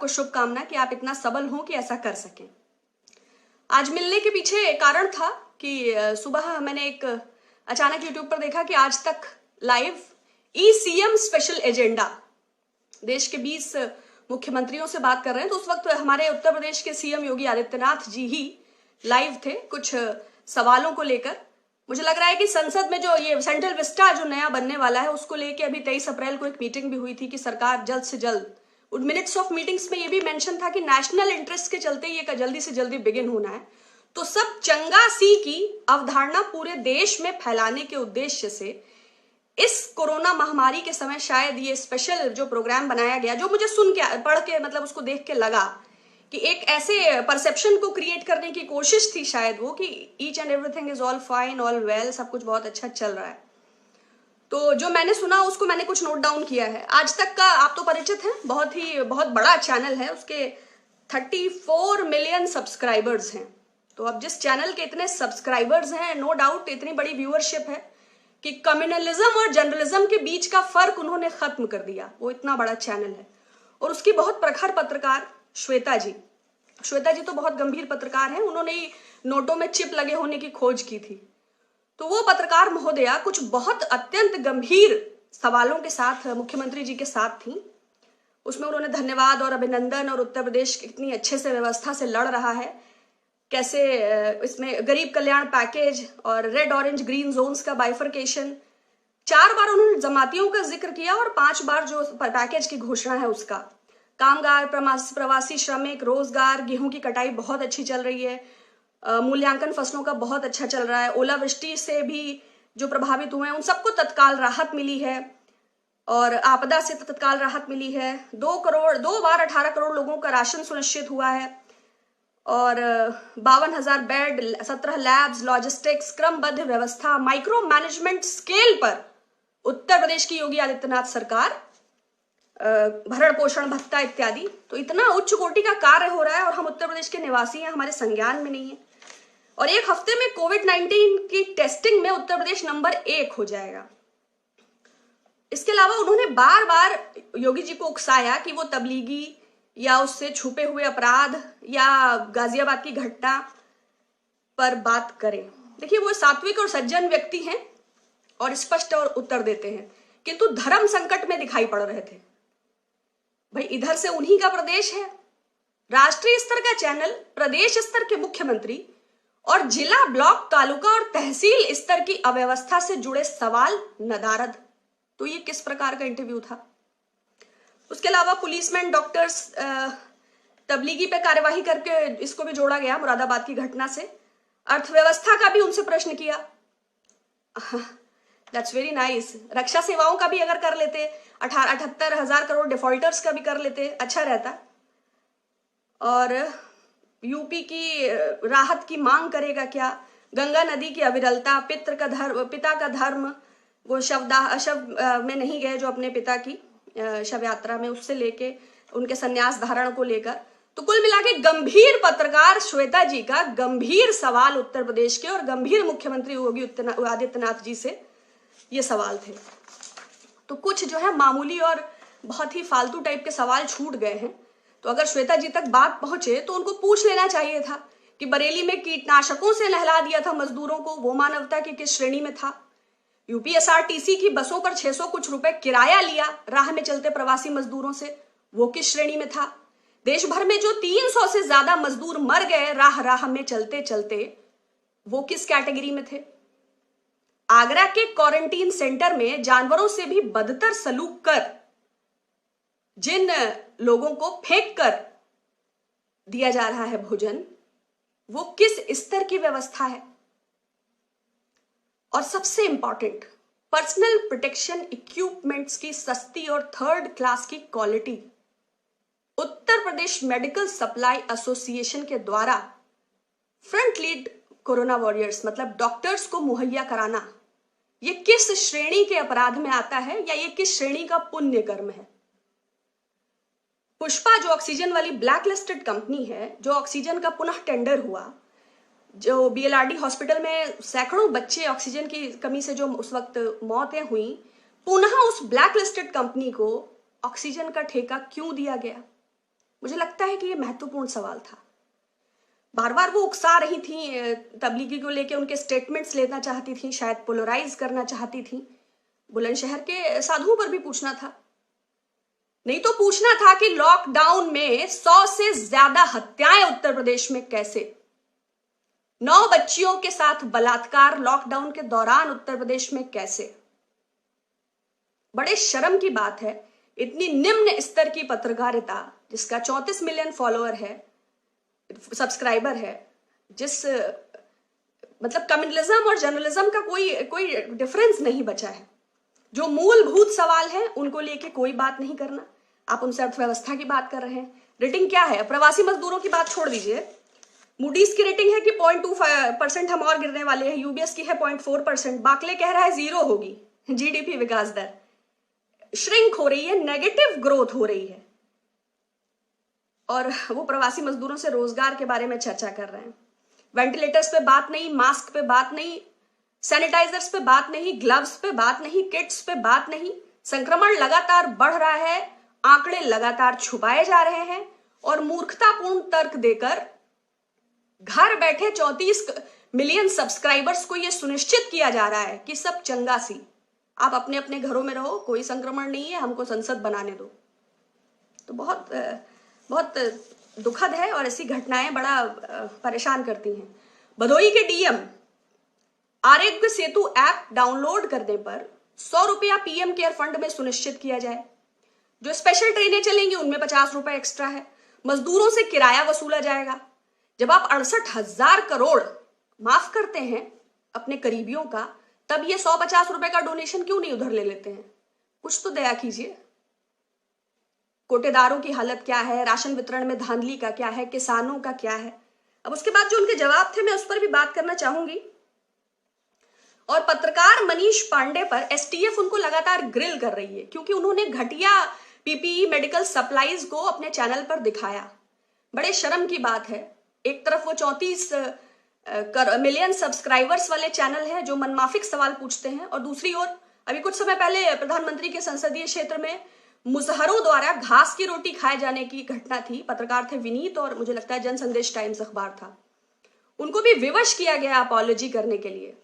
आपको शुभकामना कि आप इतना सबल हो कि ऐसा कर सकें। आज मिलने के पीछे कारण था कि सुबह मैंने एक अचानक यूट्यूब पर देखा कि आज तक लाइव ई-सीएम स्पेशल एजेंडा, देश के 20 मुख्यमंत्रियों से बात कर रहे हैं। तो उस वक्त हमारे उत्तर प्रदेश के सीएम योगी आदित्यनाथ जी ही लाइव थे कुछ सवालों को लेकर। मुझे लग रहा है कि संसद में जो ये सेंट्रल विस्टा जो नया बनने वाला है उसको लेके अभी 23 अप्रैल को एक मीटिंग भी हुई थी कि सरकार जल्द से जल्द, उन मिनट्स ऑफ मीटिंग्स में ये भी मेंशन था कि नेशनल इंटरेस्ट के चलते ये जल्दी से जल्दी बिगिन होना है। तो सब चंगा सी की अवधारणा पूरे देश में फैलाने के उद्देश्य से इस कोरोना महामारी के समय शायद ये स्पेशल जो प्रोग्राम बनाया गया, जो मुझे सुन के पढ़ के मतलब उसको देख के लगा कि एक ऐसे परसेप्शन को क्रिएट करने की कोशिश थी शायद वो कि each and everything is all fine all well, सब कुछ बहुत अच्छा चल रहा है। तो जो मैंने सुना उसको मैंने कुछ नोट डाउन किया है। आज तक का आप तो परिचित हैं, बहुत बड़ा चैनल है, उसके 34 मिलियन सब्सक्राइबर्स हैं। तो अब जिस चैनल के इतने सब्सक्राइबर्स हैं, नो डाउट इतनी बड़ी व्यूअरशिप है कि कम्युनलिज्म और जर्नलिज्म के बीच का फर्क उन्होंने खत्म कर दिया। वो इतना बड़ा चैनल है। और उसकी बहुत प्रखर पत्रकार श्वेता जी तो बहुत गंभीर पत्रकार हैं, उन्होंने ही नोटों में चिप लगे होने की खोज की थी। तो वो पत्रकार महोदया कुछ बहुत अत्यंत गंभीर सवालों के साथ मुख्यमंत्री जी के साथ थी। उसमें उन्होंने धन्यवाद और अभिनंदन और उत्तर प्रदेश कितनी अच्छे से व्यवस्था से लड़ रहा है, कैसे इसमें गरीब कल्याण पैकेज और रेड ऑरेंज ग्रीन जोन्स का बाइफर्केशन, 4 बार उन्होंने जमातियों का जिक्र किया और 5 बार जो पैकेज की घोषणा है उसका। कामगार, प्रवासी श्रमिक, रोजगार, गेहूं की कटाई बहुत अच्छी चल रही है, मूल्यांकन फसलों का बहुत अच्छा चल रहा है, ओलावृष्टि से भी जो प्रभावित हुए हैं उन सबको तत्काल राहत मिली है और आपदा से तत्काल राहत मिली है। 2 बार 18 करोड़ लोगों का राशन सुनिश्चित हुआ है और 52,000 बेड, 17 लैब्स, लॉजिस्टिक्स, क्रमबद्ध व्यवस्था, माइक्रो मैनेजमेंट स्केल पर उत्तर प्रदेश की योगी आदित्यनाथ सरकार, भरण पोषण भत्ता इत्यादि। तो इतना उच्च कोटि का कार्य हो रहा है और हम उत्तर प्रदेश के निवासी हैं, हमारे संज्ञान में नहीं है। और एक हफ्ते में कोविड-19 की टेस्टिंग में उत्तर प्रदेश नंबर 1 हो जाएगा। इसके अलावा उन्होंने बार बार योगी जी को उकसाया कि वो तबलीगी या उससे छुपे हुए अपराध या गाजियाबाद की घटना पर बात करें। देखिए, वो सात्विक और सज्जन व्यक्ति हैं और स्पष्ट और उत्तर देते हैं, किंतु धर्म संकट में दिखाई पड़ रहे थे। भाई, इधर से उन्हीं का प्रदेश है, राष्ट्रीय स्तर का चैनल, प्रदेश स्तर के मुख्यमंत्री और जिला, ब्लॉक, तालुका और तहसील स्तर की अव्यवस्था से जुड़े सवाल नदारद। तो ये किस प्रकार का इंटरव्यू था? उसके अलावा पुलिसमैन, डॉक्टर्स, तबलीगी पे कार्यवाही करके इसको भी जोड़ा गया मुरादाबाद की घटना से। अर्थव्यवस्था का भी उनसे प्रश्न किया, दैट्स वेरी नाइस। रक्षा सेवाओं का भी अगर कर लेते, 78,000 करोड़ डिफॉल्टर्स का भी कर लेते, अच्छा रहता। और यूपी की राहत की मांग करेगा क्या? गंगा नदी की अविरलता, पिता का धर्म, वो शव में नहीं गए जो अपने पिता की शव यात्रा में, उससे लेके उनके संन्यास धारण को लेकर। तो कुल मिला के गंभीर पत्रकार श्वेता जी का गंभीर सवाल उत्तर प्रदेश के और गंभीर मुख्यमंत्री योगी आदित्यनाथ जी से ये सवाल थे। तो कुछ जो है मामूली और बहुत ही फालतू टाइप के सवाल छूट गए हैं। तो अगर श्वेता जी तक बात पहुंचे तो उनको पूछ लेना चाहिए था कि बरेली में कीटनाशकों से नहला दिया था मजदूरों को, वो मानवता की किस श्रेणी में था? यूपीएसआरटीसी की बसों पर 600 कुछ रुपए किराया लिया राह में चलते प्रवासी मजदूरों से, वो किस श्रेणी में था? देश भर में जो 300 से ज्यादा मजदूर मर गए राह में चलते चलते, वो किस कैटेगरी में थे? आगरा के क्वारंटीन सेंटर में जानवरों से भी बदतर सलूक कर जिन लोगों को फेंक कर दिया जा रहा है भोजन, वो किस स्तर की व्यवस्था है? और सबसे इंपॉर्टेंट, पर्सनल प्रोटेक्शन इक्विपमेंट्स की सस्ती और 3rd क्लास की quality Uttar Pradesh medical supply association के द्वारा फ्रंट लीड कोरोना वॉरियर्स मतलब डॉक्टर्स को मुहैया कराना, ये किस श्रेणी के अपराध में आता है या ये किस श्रेणी का पुण्य कर्म है? पुष्पा जो ऑक्सीजन वाली ब्लैक लिस्टेड कंपनी है, जो ऑक्सीजन का पुनः टेंडर हुआ, जो बीएलआरडी हॉस्पिटल में सैकड़ों बच्चे ऑक्सीजन की कमी से जो उस वक्त मौतें हुई, पुनः उस ब्लैक लिस्टेड कंपनी को ऑक्सीजन का ठेका क्यों दिया गया? मुझे लगता है कि ये महत्वपूर्ण सवाल था। बार बार वो उकसा रही थी, तबलीगी को लेके उनके स्टेटमेंट्स लेना चाहती थी, शायद पोलराइज करना चाहती थी। बुलंदशहर के साधुओं पर भी पूछना था, नहीं तो पूछना था कि लॉकडाउन में 100 से ज्यादा हत्याएं उत्तर प्रदेश में कैसे, 9 बच्चियों के साथ बलात्कार लॉकडाउन के दौरान उत्तर प्रदेश में कैसे। बड़े शर्म की बात है, इतनी निम्न स्तर की पत्रकारिता जिसका 34 मिलियन फॉलोअर है, सब्सक्राइबर है, जिस मतलब कम्युनलिज्म और जर्नलिज्म का कोई डिफरेंस नहीं बचा है, जो मूलभूत सवाल है उनको लेके कोई बात नहीं करना। आप उनसे अर्थव्यवस्था की बात कर रहे हैं। रेटिंग क्या है? प्रवासी मजदूरों की बात छोड़ दीजिए, मूडीज की रेटिंग है कि 0.25% हम और गिरने वाले हैं, यूबीएस की है 0.4%, बाकले कह रहा है 0 होगी जीडीपी विकास दर, श्रिंक हो रही है, नेगेटिव ग्रोथ हो रही है। और वो प्रवासी मजदूरों से रोजगार के बारे में चर्चा कर रहे हैं। वेंटिलेटर्स पे बात नहीं, मास्क पे बात नहीं, सैनिटाइजर्स पे बात नहीं, ग्लव्स पे बात नहीं, किट्स पे बात नहीं। संक्रमण लगातार बढ़ रहा है, आंकड़े लगातार छुपाए जा रहे हैं और मूर्खतापूर्ण तर्क देकर घर बैठे 34 मिलियन सब्सक्राइबर्स को यह सुनिश्चित किया जा रहा है कि सब चंगा सी, आप अपने अपने घरों में रहो, कोई संक्रमण नहीं है, हमको संसद बनाने दो। तो बहुत बहुत दुखद है और ऐसी घटनाएं बड़ा परेशान करती हैं। भदोही के DM, Aarogya Setu app download करने पर 100 रुपया पीएम केयर फंड में सुनिश्चित किया जाए। जो स्पेशल ट्रेनें चलेंगी उनमें 50 रुपए एक्स्ट्रा है। मजदूरों से किराया वसूला जाएगा। जब आप 68,000 करोड़ माफ करते हैं अपने करीबियों का, तब ये 150 रुपए का डोनेशन क्यों नहीं उधर ले लेते हैं? कुछ तो दया कीजिए। कोटेदारों की हालत क्या है, राशन वितरण में धांधली का क्या है, किसानों का क्या है। अब उसके बाद जो उनके जवाब थे मैं उस पर भी बात करना चाहूंगी। और पत्रकार मनीष पांडे पर एसटीएफ उनको लगातार ग्रिल कर रही है क्योंकि उन्होंने घटिया पीपीई मेडिकल सप्लाईज को अपने चैनल पर दिखाया। बड़े शर्म की बात है, एक तरफ वो 34 मिलियन सब्सक्राइबर्स वाले चैनल है जो मनमाफिक सवाल पूछते हैं, और दूसरी ओर अभी कुछ समय पहले प्रधानमंत्री के संसदीय क्षेत्र में मुजहरों द्वारा घास की रोटी खाए जाने की घटना थी। पत्रकार थे विनीत और मुझे लगता है जन संदेश टाइम्स अखबार था, उनको भी विवश किया गया अपॉलॉजी करने के लिए।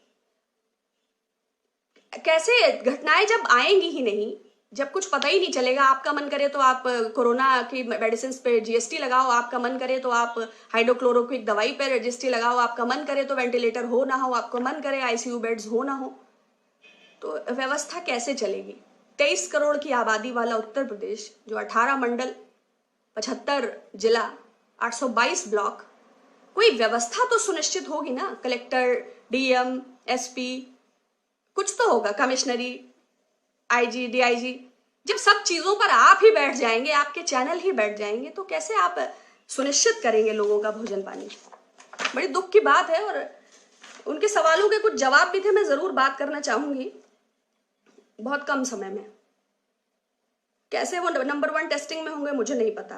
कैसे घटनाएं जब आएंगी ही नहीं, जब कुछ पता ही नहीं चलेगा, आपका मन करे तो आप कोरोना की मेडिसिन पे जीएसटी लगाओ, आपका मन करे तो आप हाइड्रोक्लोरोक्विक दवाई पे जीएसटी लगाओ, आपका मन करे तो वेंटिलेटर हो ना हो, आपको मन करे आईसीयू बेड्स हो ना हो, तो व्यवस्था कैसे चलेगी? 23 करोड़ की आबादी वाला उत्तर प्रदेश, जो 18 मंडल, 75 जिला, 822 ब्लॉक, कोई व्यवस्था तो सुनिश्चित होगी ना। कलेक्टर, डीएम, एसपी, कुछ तो होगा, कमिश्नरी, आईजी, डीआईजी। जब सब चीजों पर आप ही बैठ जाएंगे, आपके चैनल ही बैठ जाएंगे, तो कैसे आप सुनिश्चित करेंगे लोगों का भोजन पानी? बड़ी दुख की बात है। और उनके सवालों के कुछ जवाब भी थे, मैं जरूर बात करना चाहूंगी बहुत कम समय में। कैसे वो नंबर 1 टेस्टिंग में होंगे मुझे नहीं पता।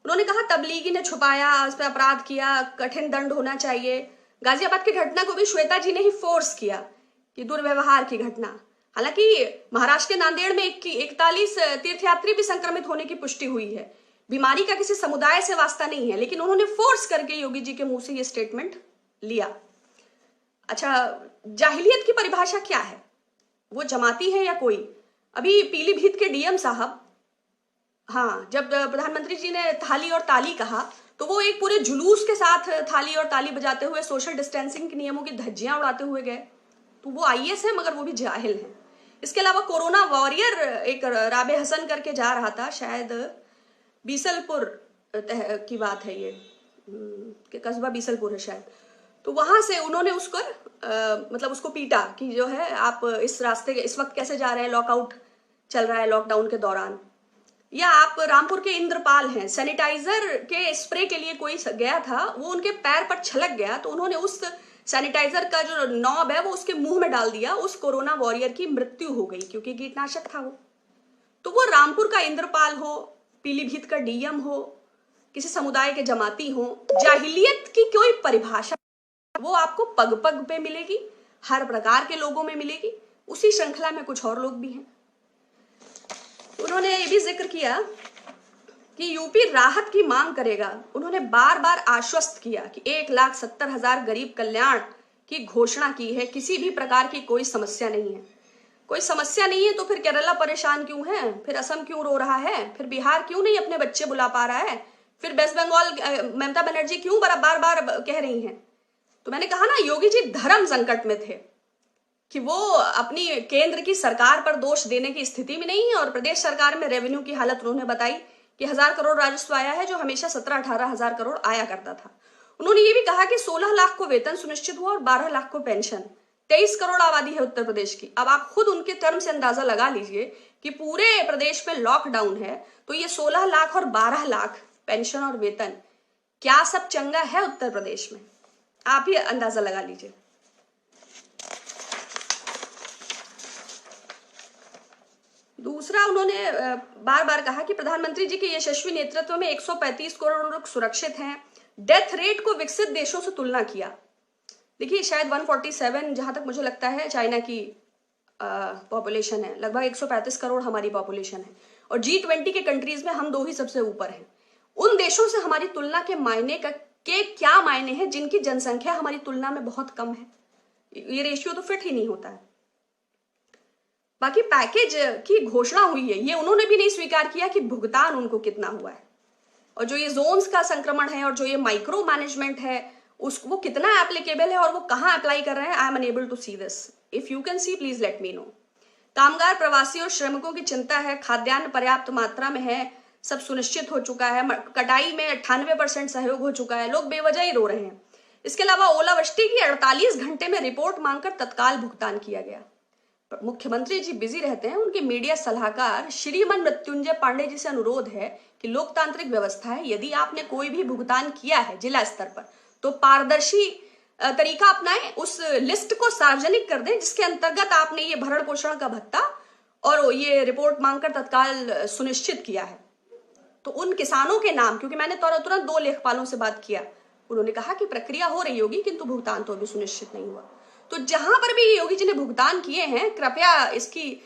उन्होंने कहा तबलीगी ने छुपाया, उस पर अपराध किया, कठिन दंड होना चाहिए। गाजियाबाद की घटना को भी श्वेता जी ने ही फोर्स किया कि दुर्व्यवहार की घटना। हालांकि महाराष्ट्र के नांदेड़ में 41 तीर्थयात्री भी संक्रमित होने की पुष्टि हुई है। बीमारी का किसी समुदाय से वास्ता नहीं है, लेकिन उन्होंने फोर्स करके योगी जी के मुंह से ये स्टेटमेंट लिया। अच्छा, जाहिलियत की परिभाषा क्या है? वो जमाती है या कोई? अभी पीलीभीत के डीएम साहब, हाँ, जब प्रधानमंत्री जी ने थाली और ताली कहा तो वो एक पूरे जुलूस के साथ थाली और ताली बजाते हुए सोशल डिस्टेंसिंग के नियमों की धज्जियां उड़ाते हुए गए। तो वो आईएएस है मगर वो भी जाहिल है। इसके अलावा कोरोना वॉरियर एक राबे हसन करके जा रहा था, शायद बीसलपुर की बात है ये, कि कस्बा बीसलपुर है शायद। तो वहां से उन्होंने उसको मतलब उसको पीटा कि जो है आप इस रास्ते इस वक्त कैसे जा रहे हैं, लॉकआउट चल रहा है लॉकडाउन के दौरान। या आप रामपुर के इंद्रपाल हैं, सैनिटाइजर के स्प्रे के लिए कोई गया था, वो उनके पैर पर छलक गया तो उन्होंने उस सैनिटाइजर का जो नॉब है वो उसके मुंह में डाल दिया। उस कोरोना वॉरियर की मृत्यु हो गई क्योंकि कीटनाशक था वो। तो वो रामपुर का इंद्रपाल हो, पीलीभीत का डीएम हो, किसी समुदाय के जमाती हो, जाहिलियत की कोई परिभाषा वो आपको पग पग पे मिलेगी, हर प्रकार के लोगों में मिलेगी। उसी श्रृंखला में कुछ और लोग भी हैं। उन्होंने ये भी जिक्र किया कि यूपी राहत की मांग करेगा। उन्होंने बार बार आश्वस्त किया कि 1,70,000 गरीब कल्याण की घोषणा की है, किसी भी प्रकार की कोई समस्या नहीं है। कोई समस्या नहीं है तो फिर केरला परेशान क्यों है, फिर असम क्यों रो रहा है, फिर बिहार क्यों नहीं अपने बच्चे बुला पा रहा है, फिर वेस्ट बंगाल ममता बनर्जी क्यों बार बार कह रही हैं। तो मैंने कहा ना, योगी जी धर्म संकट में थे कि वो अपनी केंद्र की सरकार पर दोष देने की स्थिति में नहीं है, और प्रदेश सरकार में रेवेन्यू की हालत उन्होंने बताई कि 1,000 करोड़ राजस्व आया है, जो हमेशा 17-18 हजार करोड़ आया करता था। उन्होंने ये भी कहा कि 16 लाख को वेतन सुनिश्चित हुआ और 12 लाख को पेंशन। 23 करोड़ आबादी है उत्तर प्रदेश की। अब आप खुद उनके टर्म से अंदाजा लगा लीजिए कि पूरे प्रदेश में लॉकडाउन है, तो ये 16 लाख और 12 लाख पेंशन और वेतन, क्या सब चंगा है उत्तर प्रदेश में? आप ही अंदाजा लगा लीजिए। दूसरा, उन्होंने बार बार कहा कि प्रधानमंत्री जी के यशस्वी नेतृत्व में 135 करोड़ लोग सुरक्षित हैं। डेथ रेट को विकसित देशों से तुलना किया। देखिए, शायद 147 जहां तक मुझे लगता है चाइना की पॉपुलेशन है, लगभग 135 करोड़ हमारी पॉपुलेशन है, और G20 के कंट्रीज में हम 2 ही सबसे ऊपर हैं। उन देशों से हमारी तुलना के मायने के क्या मायने हैं जिनकी जनसंख्या हमारी तुलना में बहुत कम है? ये रेशियो तो फिट ही नहीं होता है। बाकी पैकेज की घोषणा हुई है, ये उन्होंने भी नहीं स्वीकार किया कि भुगतान उनको कितना हुआ है, और जो ये जोन्स का संक्रमण है और जो ये माइक्रो मैनेजमेंट है वो कितना एप्लीकेबल है और वो कहाँ अप्लाई कर रहे हैं। I am unable to see this. If you can see, please let me know. कामगार, प्रवासी और श्रमिकों की चिंता है। खाद्यान्न पर्याप्त मात्रा में है, सब सुनिश्चित हो चुका है। कटाई में 98% सहयोग हो चुका है। लोग बेवजह ही रो रहे हैं। इसके अलावा ओलावृष्टि की 48 घंटे में रिपोर्ट मांगकर तत्काल भुगतान किया गया। मुख्यमंत्री जी बिजी रहते हैं। उनके मीडिया सलाहकार श्रीमान मृत्युंजय पांडे जी से अनुरोध है कि लोकतांत्रिक व्यवस्था है, यदि आपने कोई भी भुगतान किया है जिला स्तर पर तो पारदर्शी तरीका अपनाएं, उस लिस्ट को सार्वजनिक कर दें जिसके अंतर्गत आपने ये भरण पोषण का भत्ता और ये रिपोर्ट मांगकर तत्काल सुनिश्चित किया है। तो उन किसानों के नाम, क्योंकि मैंने तुरंत 2 लेखपालों से बात किया, उन्होंने कहा कि प्रक्रिया हो रही होगी किंतु भुगतान तो अभी सुनिश्चित नहीं हुआ। तो जहां पर भी योगी जी ने भुगतान किए हैं, कृपया इसकी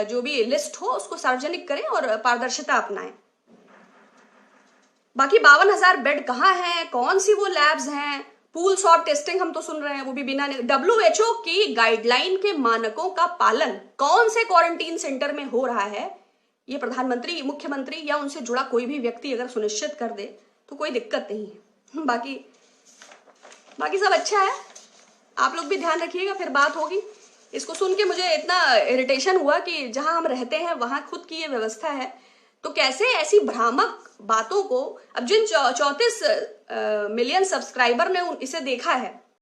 जो भी लिस्ट हो उसको सार्वजनिक करें और पारदर्शिता अपनाएं। बाकी 52,000 बेड कहाँ हैं, कौन सी वो लैब्स हैं, पूल शॉट टेस्टिंग हम तो सुन रहे हैं, वो भी बिना WHO की गाइडलाइन के मानकों का पालन कौन से क्वारंटीन सेंटर में हो रहा है, ये प्रधानमंत्री, मुख्यमंत्री या उनसे जुड़ा कोई भी व्यक्ति अगर सुनिश्चित कर दे तो कोई दिक्कत नहीं है। बाकी सब अच्छा है। आप लोग भी ध्यान रखिएगा, फिर बात होगी। इसको सुन के मुझे इतना इरिटेशन हुआ कि जहां हम रहते हैं वहां खुद की ये व्यवस्था है, तो कैसे ऐसी भ्रामक बातों को, अब जिन 34 मिलियन सब्सक्राइबर ने इसे देखा है,